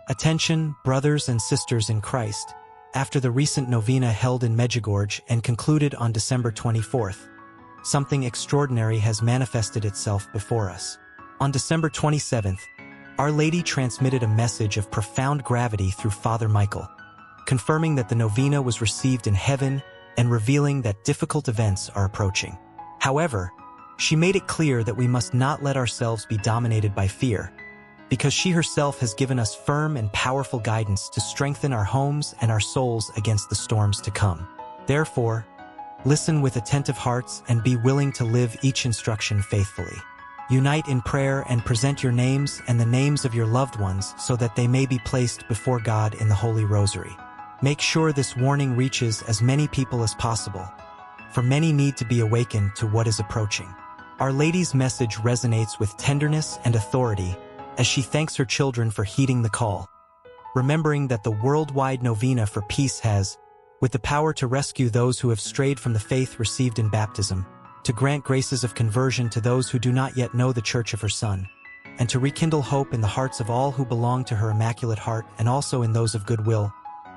Attention, brothers and sisters in Christ. After the recent novena held in Medjugorje and concluded on December 24th, something extraordinary has manifested itself before us. On December 27th, Our Lady transmitted a message of profound gravity through Father Michael, confirming that the novena was received in heaven and revealing that difficult events are approaching. However, she made it clear that we must not let ourselves be dominated by fear, because she herself has given us firm and powerful guidance to strengthen our homes and our souls against the storms to come. Therefore, listen with attentive hearts and be willing to live each instruction faithfully. Unite in prayer and present your names and the names of your loved ones so that they may be placed before God in the Holy Rosary. Make sure this warning reaches as many people as possible, for many need to be awakened to what is approaching. Our Lady's message resonates with tenderness and authority as she thanks her children for heeding the call, remembering that the worldwide novena for peace has, with the power to rescue those who have strayed from the faith received in baptism, to grant graces of conversion to those who do not yet know the Church of her Son, and to rekindle hope in the hearts of all who belong to her Immaculate Heart and also in those of goodwill.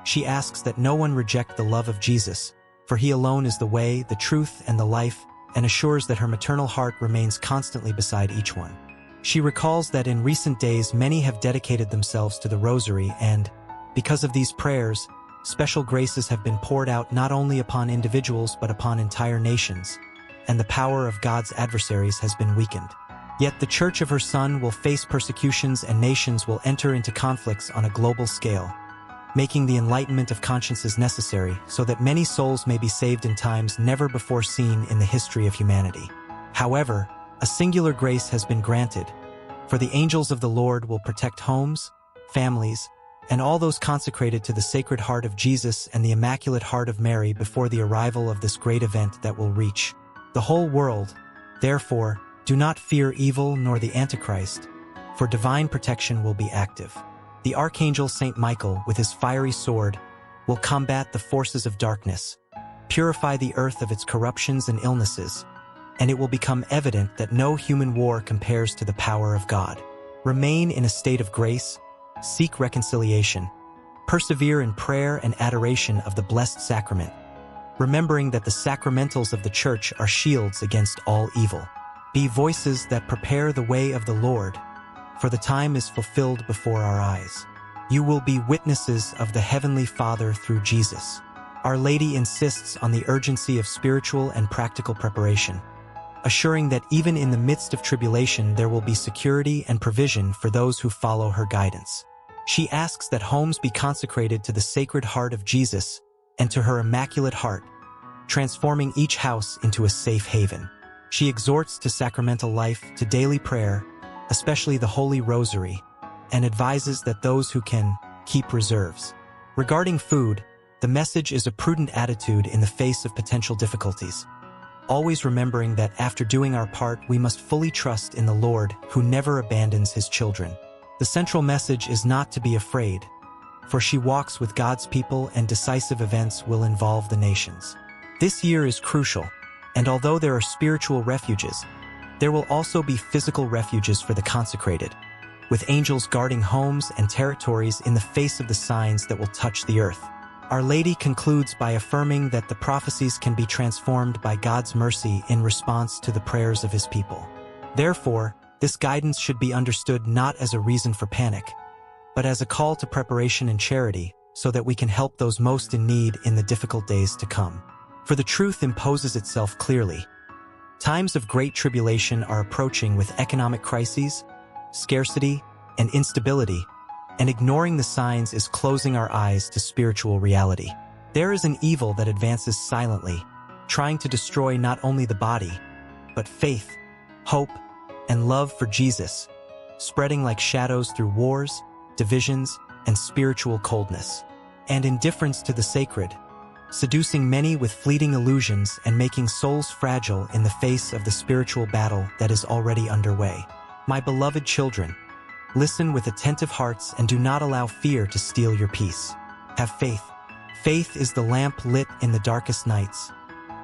She asks that no one reject the love of Jesus, for he alone is the way, the truth, and the life, and assures that her maternal heart remains constantly beside each one. She recalls that in recent days many have dedicated themselves to the Rosary and, because of these prayers, special graces have been poured out not only upon individuals but upon entire nations, and the power of God's adversaries has been weakened. Yet the Church of her Son will face persecutions and nations will enter into conflicts on a global scale, making the enlightenment of consciences necessary so that many souls may be saved in times never before seen in the history of humanity. However, a singular grace has been granted, for the angels of the Lord will protect homes, families, and all those consecrated to the Sacred Heart of Jesus and the Immaculate Heart of Mary before the arrival of this great event that will reach the whole world. Therefore, do not fear evil nor the Antichrist, for divine protection will be active. The Archangel Saint Michael, with his fiery sword, will combat the forces of darkness, purify the earth of its corruptions and illnesses, and it will become evident that no human war compares to the power of God. Remain in a state of grace, seek reconciliation, persevere in prayer and adoration of the Blessed Sacrament, remembering that the sacramentals of the Church are shields against all evil. Be voices that prepare the way of the Lord, for the time is fulfilled before our eyes. You will be witnesses of the Heavenly Father through Jesus. Our Lady insists on the urgency of spiritual and practical preparation, assuring that even in the midst of tribulation there will be security and provision for those who follow her guidance. She asks that homes be consecrated to the Sacred Heart of Jesus and to her Immaculate Heart, transforming each house into a safe haven. She exhorts to sacramental life, to daily prayer, especially the Holy Rosary, and advises that those who can keep reserves. Regarding food, the message is a prudent attitude in the face of potential difficulties, always remembering that after doing our part we must fully trust in the Lord who never abandons his children. The central message is not to be afraid, for she walks with God's people and decisive events will involve the nations. This year is crucial, and although there are spiritual refuges, there will also be physical refuges for the consecrated, with angels guarding homes and territories in the face of the signs that will touch the earth. Our Lady concludes by affirming that the prophecies can be transformed by God's mercy in response to the prayers of his people. Therefore, this guidance should be understood not as a reason for panic, but as a call to preparation and charity so that we can help those most in need in the difficult days to come. For the truth imposes itself clearly. Times of great tribulation are approaching with economic crises, scarcity, and instability, and ignoring the signs is closing our eyes to spiritual reality. There is an evil that advances silently, trying to destroy not only the body, but faith, hope, and love for Jesus, spreading like shadows through wars, divisions, and spiritual coldness, and indifference to the sacred, seducing many with fleeting illusions and making souls fragile in the face of the spiritual battle that is already underway. My beloved children, listen with attentive hearts and do not allow fear to steal your peace. Have faith. Faith is the lamp lit in the darkest nights.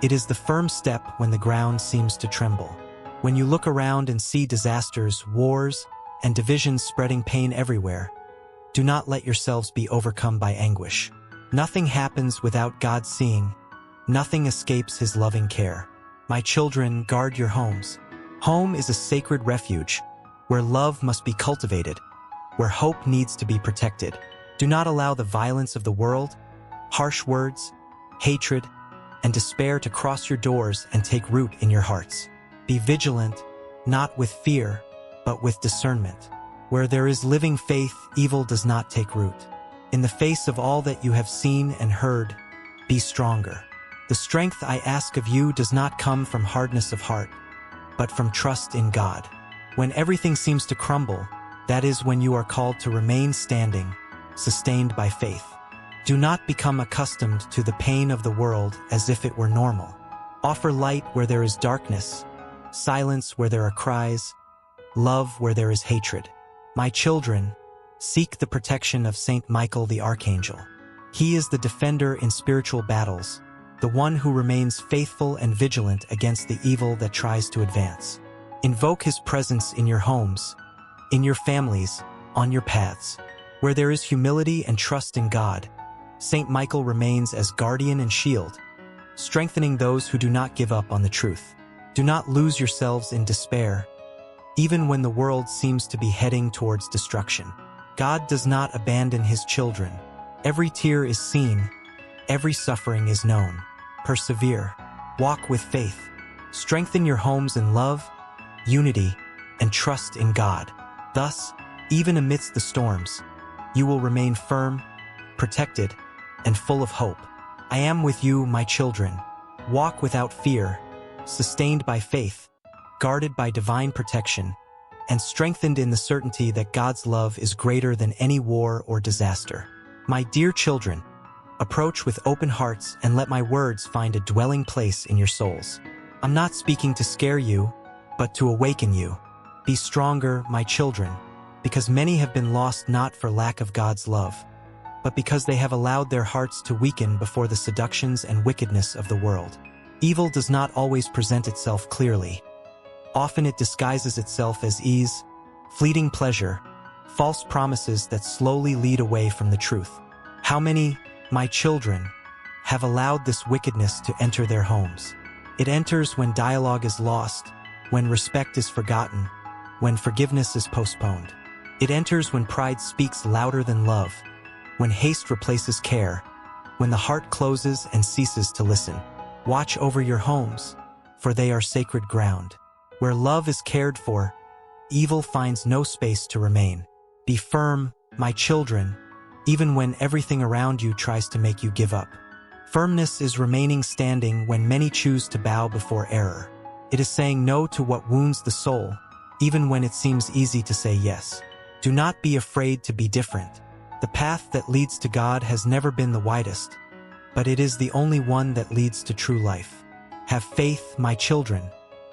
It is the firm step when the ground seems to tremble. When you look around and see disasters, wars, and divisions spreading pain everywhere, Do not let yourselves be overcome by anguish. Nothing happens without God seeing. Nothing escapes his loving care. My children, guard your homes. Home is a sacred refuge, where love must be cultivated, where hope needs to be protected. Do not allow the violence of the world, harsh words, hatred, and despair to cross your doors and take root in your hearts. Be vigilant, not with fear, but with discernment. Where there is living faith, evil does not take root. In the face of all that you have seen and heard, be stronger. The strength I ask of you does not come from hardness of heart, but from trust in God. When everything seems to crumble, that is when you are called to remain standing, sustained by faith. Do not become accustomed to the pain of the world as if it were normal. Offer light where there is darkness, silence where there are cries, love where there is hatred. My children, seek the protection of Saint Michael the Archangel. He is the defender in spiritual battles, the one who remains faithful and vigilant against the evil that tries to advance. Invoke his presence in your homes, in your families, on your paths. Where there is humility and trust in God, Saint Michael remains as guardian and shield, strengthening those who do not give up on the truth. Do not lose yourselves in despair, even when the world seems to be heading towards destruction. God does not abandon his children. Every tear is seen, every suffering is known. Persevere, walk with faith, strengthen your homes in love, unity, and trust in God. Thus, even amidst the storms, you will remain firm, protected, and full of hope. I am with you, my children. Walk without fear, sustained by faith, guarded by divine protection, and strengthened in the certainty that God's love is greater than any war or disaster. My dear children, approach with open hearts and let my words find a dwelling place in your souls. I'm not speaking to scare you, but to awaken you. Be stronger, my children, because many have been lost not for lack of God's love, but because they have allowed their hearts to weaken before the seductions and wickedness of the world. Evil does not always present itself clearly. Often it disguises itself as ease, fleeting pleasure, false promises that slowly lead away from the truth. How many, my children, have allowed this wickedness to enter their homes? It enters when dialogue is lost, when respect is forgotten, when forgiveness is postponed. It enters when pride speaks louder than love, when haste replaces care, when the heart closes and ceases to listen. Watch over your homes, for they are sacred ground. Where love is cared for, evil finds no space to remain. Be firm, my children, even when everything around you tries to make you give up. Firmness is remaining standing when many choose to bow before error. It is saying no to what wounds the soul, even when it seems easy to say yes. Do not be afraid to be different. The path that leads to God has never been the widest, but it is the only one that leads to true life. Have faith, my children,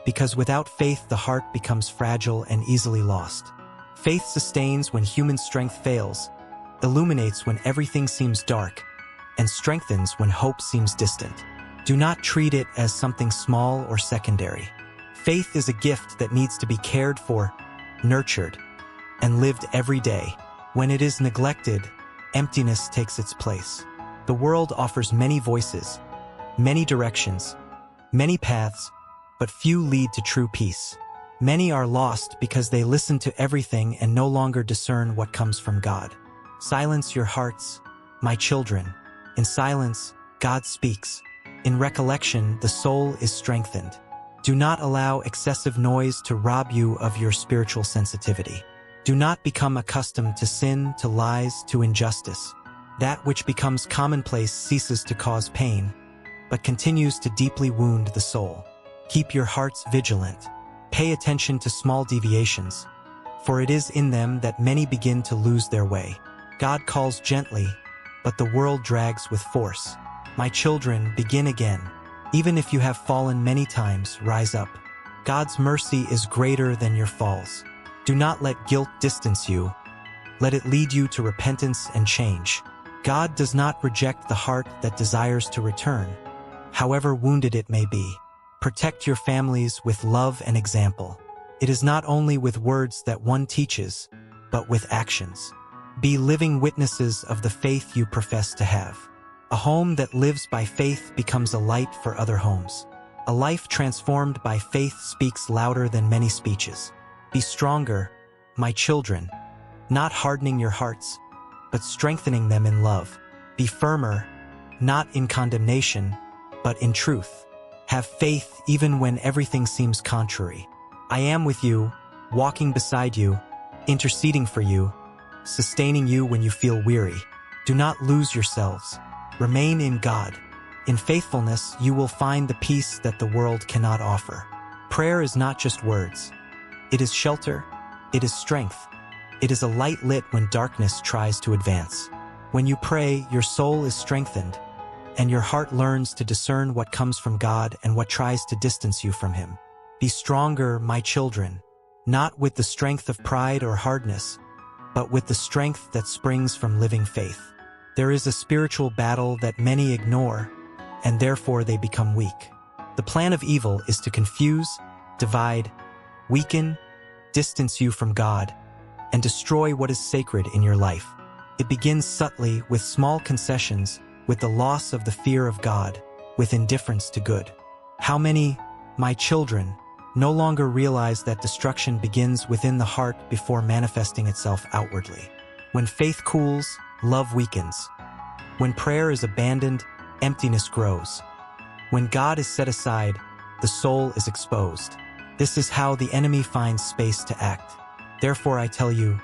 because without faith the heart becomes fragile and easily lost. Faith sustains when human strength fails, illuminates when everything seems dark, and strengthens when hope seems distant. Do not treat it as something small or secondary. Faith is a gift that needs to be cared for, nurtured, and lived every day. When it is neglected, emptiness takes its place. The world offers many voices, many directions, many paths, but few lead to true peace. Many are lost because they listen to everything and no longer discern what comes from God. Silence your hearts, my children. In silence, God speaks. In recollection, the soul is strengthened. Do not allow excessive noise to rob you of your spiritual sensitivity. Do not become accustomed to sin, to lies, to injustice. That which becomes commonplace ceases to cause pain, but continues to deeply wound the soul. Keep your hearts vigilant. Pay attention to small deviations, for it is in them that many begin to lose their way. God calls gently, but the world drags with force. My children, begin again. Even if you have fallen many times, rise up. God's mercy is greater than your falls. Do not let guilt distance you. Let it lead you to repentance and change. God does not reject the heart that desires to return, however wounded it may be. Protect your families with love and example. It is not only with words that one teaches, but with actions. Be living witnesses of the faith you profess to have. A home that lives by faith becomes a light for other homes. A life transformed by faith speaks louder than many speeches. Be stronger, my children, not hardening your hearts, but strengthening them in love. Be firmer, not in condemnation, but in truth. Have faith even when everything seems contrary. I am with you, walking beside you, interceding for you, sustaining you when you feel weary. Do not lose yourselves. Remain in God. In faithfulness, you will find the peace that the world cannot offer. Prayer is not just words. It is shelter. It is strength. It is a light lit when darkness tries to advance. When you pray, your soul is strengthened, and your heart learns to discern what comes from God and what tries to distance you from Him. Be stronger, my children, not with the strength of pride or hardness, but with the strength that springs from living faith. There is a spiritual battle that many ignore, and therefore they become weak. The plan of evil is to confuse, divide, weaken, distance you from God, and destroy what is sacred in your life. It begins subtly with small concessions, with the loss of the fear of God, with indifference to good. How many, my children, no longer realize that destruction begins within the heart before manifesting itself outwardly? When faith cools, love weakens. When prayer is abandoned, emptiness grows. When God is set aside, the soul is exposed. This is how the enemy finds space to act. Therefore I tell you,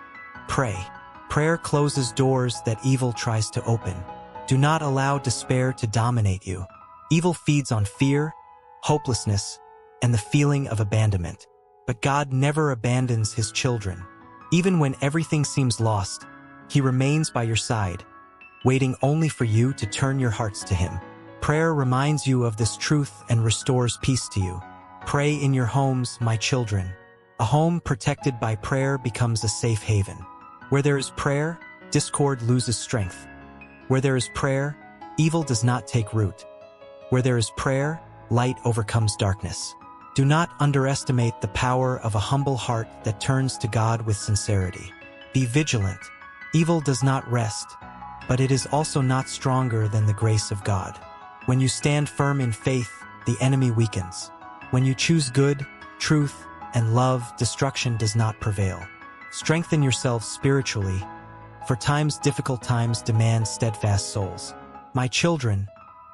pray. Prayer closes doors that evil tries to open. Do not allow despair to dominate you. Evil feeds on fear, hopelessness, and the feeling of abandonment. But God never abandons His children. Even when everything seems lost, He remains by your side, waiting only for you to turn your hearts to Him. Prayer reminds you of this truth and restores peace to you. Pray in your homes, my children. A home protected by prayer becomes a safe haven. Where there is prayer, discord loses strength. Where there is prayer, evil does not take root. Where there is prayer, light overcomes darkness. Do not underestimate the power of a humble heart that turns to God with sincerity. Be vigilant. Evil does not rest, but it is also not stronger than the grace of God. When you stand firm in faith, the enemy weakens. When you choose good, truth, and love, destruction does not prevail. Strengthen yourselves spiritually, for difficult times demand steadfast souls. My children,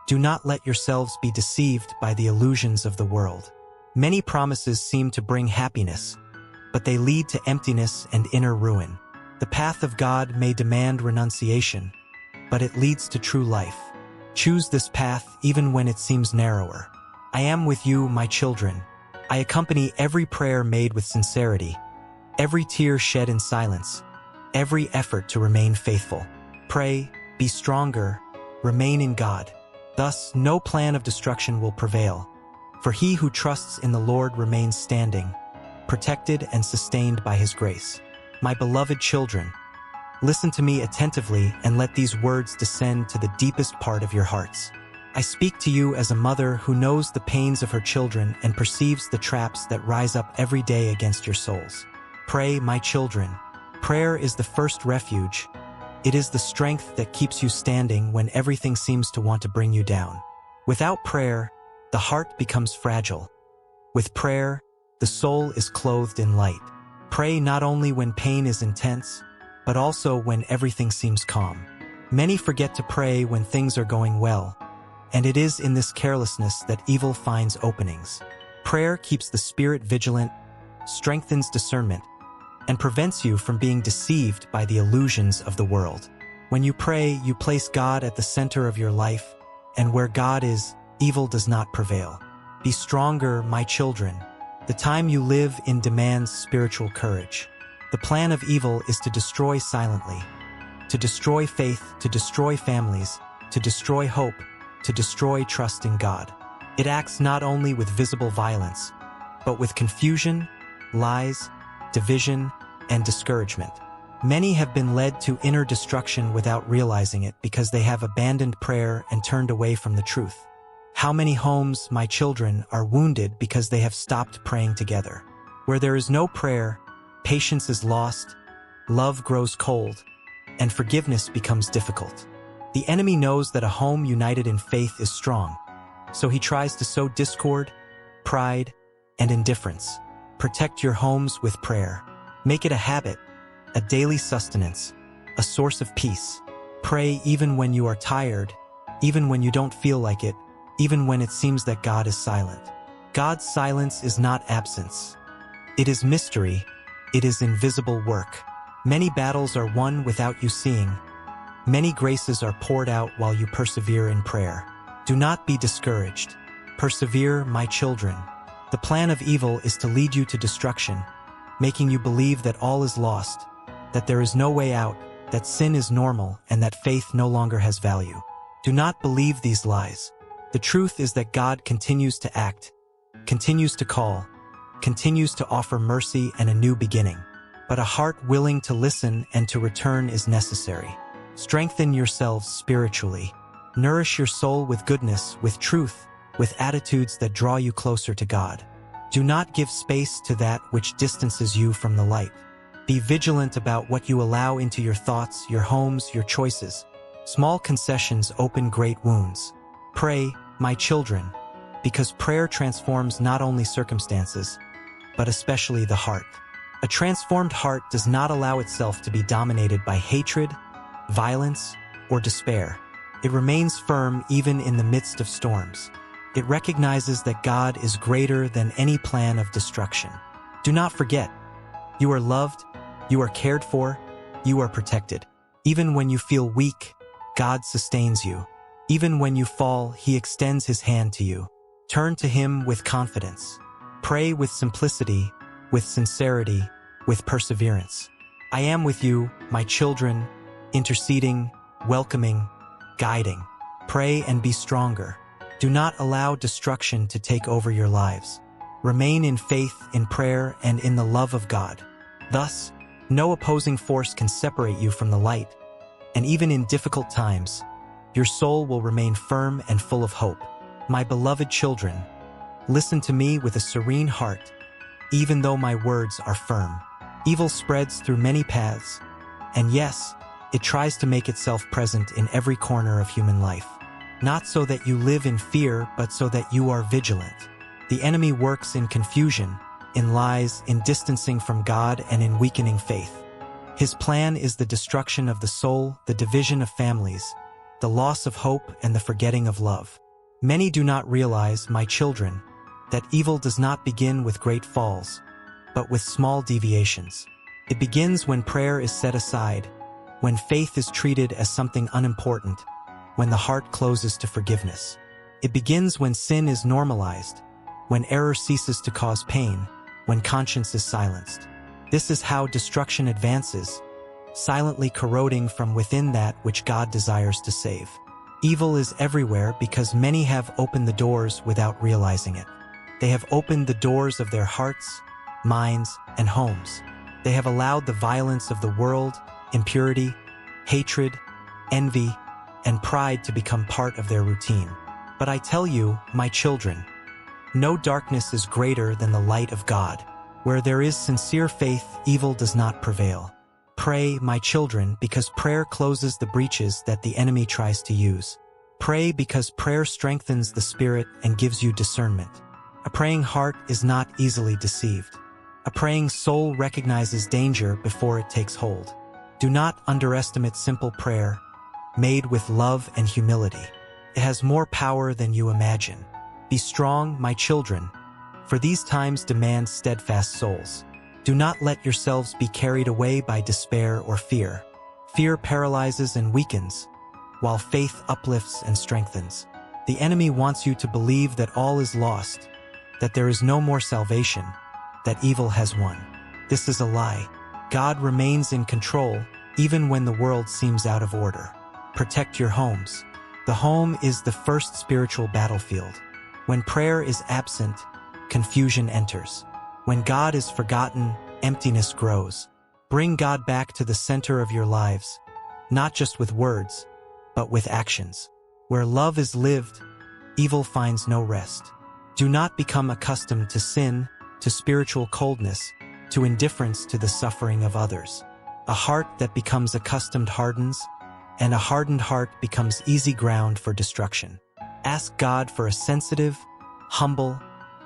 do not let yourselves be deceived by the illusions of the world. Many promises seem to bring happiness, but they lead to emptiness and inner ruin. The path of God may demand renunciation, but it leads to true life. Choose this path even when it seems narrower. I am with you, my children. I accompany every prayer made with sincerity, every tear shed in silence, every effort to remain faithful. Pray, be stronger, remain in God. Thus, no plan of destruction will prevail. For he who trusts in the Lord remains standing, protected and sustained by His grace. My beloved children, listen to me attentively and let these words descend to the deepest part of your hearts. I speak to you as a mother who knows the pains of her children and perceives the traps that rise up every day against your souls. Pray, my children. Prayer is the first refuge. It is the strength that keeps you standing when everything seems to want to bring you down. Without prayer, the heart becomes fragile. With prayer, the soul is clothed in light. Pray not only when pain is intense, but also when everything seems calm. Many forget to pray when things are going well, and it is in this carelessness that evil finds openings. Prayer keeps the spirit vigilant, strengthens discernment, and prevents you from being deceived by the illusions of the world. When you pray, you place God at the center of your life, and where God is, evil does not prevail. Be stronger, my children. The time you live in demands spiritual courage. The plan of evil is to destroy silently, to destroy faith, to destroy families, to destroy hope, to destroy trust in God. It acts not only with visible violence, but with confusion, lies, division, and discouragement. Many have been led to inner destruction without realizing it because they have abandoned prayer and turned away from the truth. How many homes, my children, are wounded because they have stopped praying together? Where there is no prayer, patience is lost, love grows cold, and forgiveness becomes difficult. The enemy knows that a home united in faith is strong, so he tries to sow discord, pride, and indifference. Protect your homes with prayer. Make it a habit, a daily sustenance, a source of peace. Pray even when you are tired, even when you don't feel like it, even when it seems that God is silent. God's silence is not absence. It is mystery. It is invisible work. Many battles are won without you seeing. Many graces are poured out while you persevere in prayer. Do not be discouraged. Persevere, my children. The plan of evil is to lead you to destruction, making you believe that all is lost, that there is no way out, that sin is normal, and that faith no longer has value. Do not believe these lies. The truth is that God continues to act, continues to call, continues to offer mercy and a new beginning. But a heart willing to listen and to return is necessary. Strengthen yourselves spiritually. Nourish your soul with goodness, with truth, with attitudes that draw you closer to God. Do not give space to that which distances you from the light. Be vigilant about what you allow into your thoughts, your homes, your choices. Small concessions open great wounds. Pray, my children, because prayer transforms not only circumstances, but especially the heart. A transformed heart does not allow itself to be dominated by hatred, violence, or despair. It remains firm even in the midst of storms. It recognizes that God is greater than any plan of destruction. Do not forget, you are loved, you are cared for, you are protected. Even when you feel weak, God sustains you. Even when you fall, He extends His hand to you. Turn to Him with confidence. Pray with simplicity, with sincerity, with perseverance. I am with you, my children, interceding, welcoming, guiding. Pray and be stronger. Do not allow destruction to take over your lives. Remain in faith, in prayer, and in the love of God. Thus, no opposing force can separate you from the light, and even in difficult times, your soul will remain firm and full of hope. My beloved children, listen to me with a serene heart, even though my words are firm. Evil spreads through many paths, and yes, it tries to make itself present in every corner of human life. Not so that you live in fear, but so that you are vigilant. The enemy works in confusion, in lies, in distancing from God, and in weakening faith. His plan is the destruction of the soul, the division of families, the loss of hope, and the forgetting of love. Many do not realize, my children, that evil does not begin with great falls, but with small deviations. It begins when prayer is set aside, when faith is treated as something unimportant, when the heart closes to forgiveness. It begins when sin is normalized, when error ceases to cause pain, when conscience is silenced. This is how destruction advances, silently corroding from within that which God desires to save. Evil is everywhere because many have opened the doors without realizing it. They have opened the doors of their hearts, minds, and homes. They have allowed the violence of the world, impurity, hatred, envy, and pride to become part of their routine. But I tell you, my children, no darkness is greater than the light of God. Where there is sincere faith, evil does not prevail. Pray, my children, because prayer closes the breaches that the enemy tries to use. Pray because prayer strengthens the spirit and gives you discernment. A praying heart is not easily deceived. A praying soul recognizes danger before it takes hold. Do not underestimate simple prayer, made with love and humility. It has more power than you imagine. Be strong, my children, for these times demand steadfast souls. Do not let yourselves be carried away by despair or fear. Fear paralyzes and weakens, while faith uplifts and strengthens. The enemy wants you to believe that all is lost, that there is no more salvation, that evil has won. This is a lie. God remains in control, even when the world seems out of order. Protect your homes. The home is the first spiritual battlefield. When prayer is absent, confusion enters. When God is forgotten, emptiness grows. Bring God back to the center of your lives, not just with words, but with actions. Where love is lived, evil finds no rest. Do not become accustomed to sin, to spiritual coldness, to indifference to the suffering of others. A heart that becomes accustomed hardens, and a hardened heart becomes easy ground for destruction. Ask God for a sensitive, humble,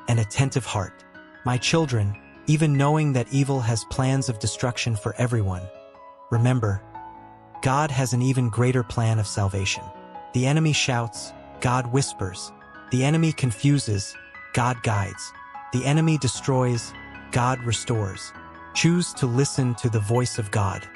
and attentive heart. My children, even knowing that evil has plans of destruction for everyone, remember, God has an even greater plan of salvation. The enemy shouts, God whispers. The enemy confuses, God guides. The enemy destroys, God restores. Choose to listen to the voice of God.